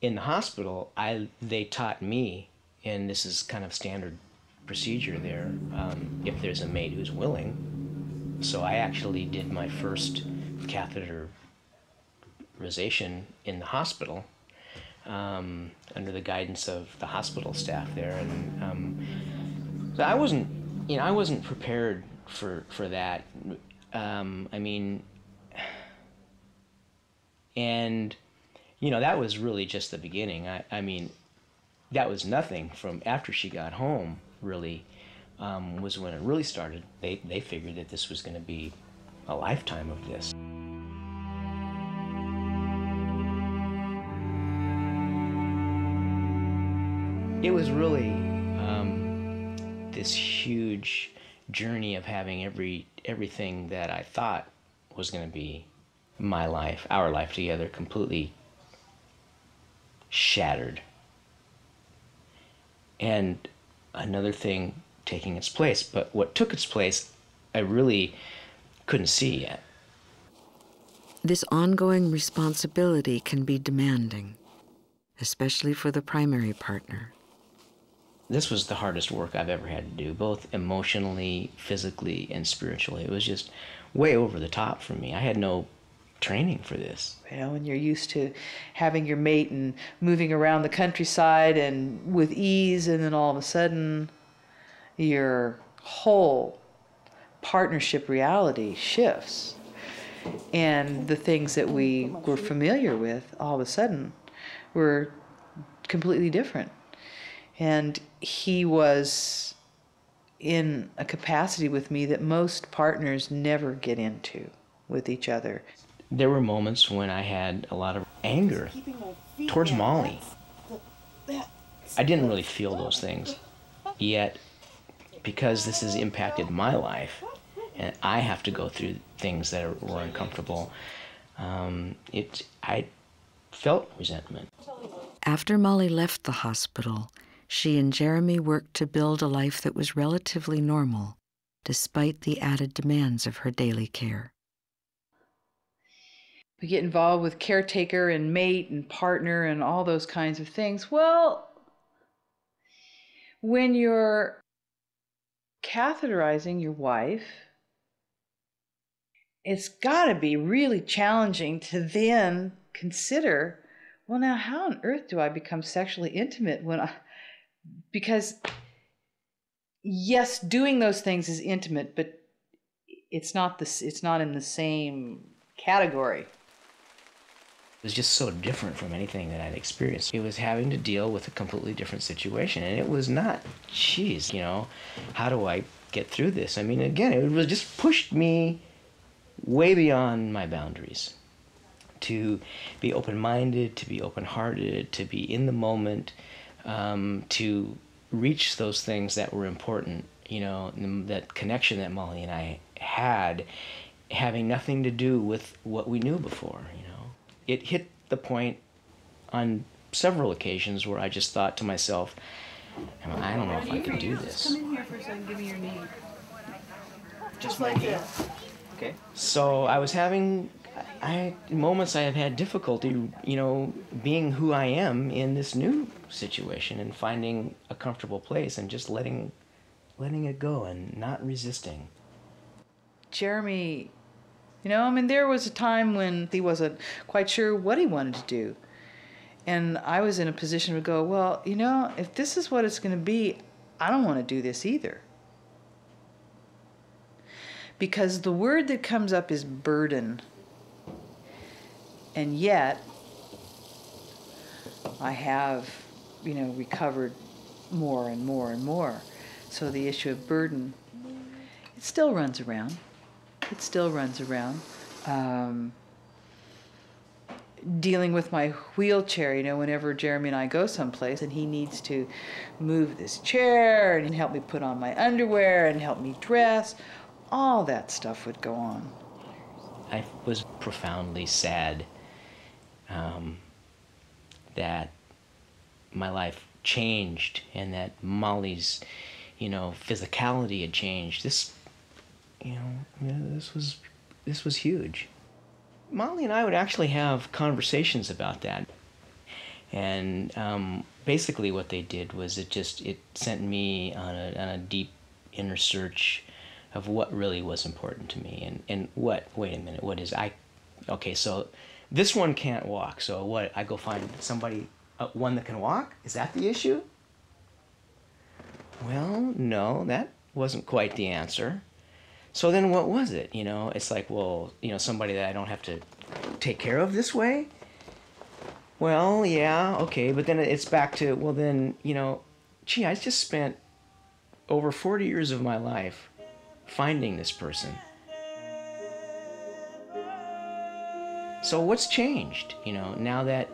in the hospital, they taught me, and this is kind of standard procedure there, if there's a mate who's willing. So I actually did my first catheterization in the hospital, under the guidance of the hospital staff there, and so I wasn't prepared for that. I mean, and that was really just the beginning. I mean, that was nothing. From after she got home, really, was when it really started. They figured that this was going to be a lifetime of this. It was really this huge journey of having everything that I thought was going to be my life, our life together, completely shattered. And another thing taking its place. But what took its place, I really couldn't see yet. This ongoing responsibility can be demanding, especially for the primary partner. This was the hardest work I've ever had to do, both emotionally, physically, and spiritually. It was just way over the top for me. I had no training for this. When you're used to having your mate and moving around the countryside and with ease, and then all of a sudden your whole partnership reality shifts. And the things that we were familiar with all of a sudden were completely different. And he was in a capacity with me that most partners never get into with each other. There were moments when I had a lot of anger towards Molly. I didn't really feel those things. Yet, because this has impacted my life, and I have to go through things that were uncomfortable, I felt resentment. After Molly left the hospital, she and Jeremy worked to build a life that was relatively normal, despite the added demands of her daily care. We get involved with caretaker and mate and partner and all those kinds of things. Well, when you're catheterizing your wife, it's got to be really challenging to then consider, well, now how on earth do I become sexually intimate because yes, doing those things is intimate, but it's not in the same category. It was just so different from anything that I'd experienced. It was having to deal with a completely different situation, and it was not, geez, how do I get through this? I mean, again, it was just pushed me way beyond my boundaries. To be open-minded, to be open-hearted, to be in the moment, to reach those things that were important, that connection that Molly and I had, having nothing to do with what we knew before, It hit the point on several occasions where I just thought to myself, I don't know if I can do this. Come in here for a second, give me your name. Just like this. Okay. So I was having moments I have had difficulty, being who I am in this new situation and finding a comfortable place and just letting it go and not resisting. Jeremy, there was a time when he wasn't quite sure what he wanted to do. And I was in a position to go, well, if this is what it's going to be, I don't want to do this either. Because the word that comes up is burden. And yet, I have, recovered more and more and more. So the issue of burden, it still runs around. It still runs around. Dealing with my wheelchair, whenever Jeremy and I go someplace and he needs to move this chair and help me put on my underwear and help me dress, all that stuff would go on. I was profoundly sad that my life changed and that Molly's, physicality had changed. This was huge. Molly and I would actually have conversations about that. And basically what they did was it sent me on a deep inner search of what really was important to me, and wait a minute, what is okay, so this one can't walk, so what, I go find somebody, one that can walk? Is that the issue? Well, no, that wasn't quite the answer. So then what was it? It's like, well, somebody that I don't have to take care of this way? Well, yeah, okay, but then it's back to, well then, gee, I just spent over 40 years of my life finding this person. So what's changed, now that,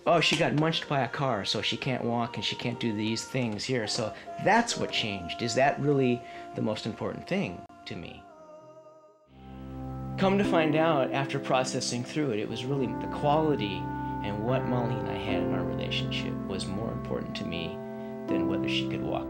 oh, she got munched by a car, so she can't walk and she can't do these things here. So that's what changed. Is that really the most important thing to me? Come to find out, after processing through it, it was really the quality and what Molly and I had in our relationship was more important to me than whether she could walk.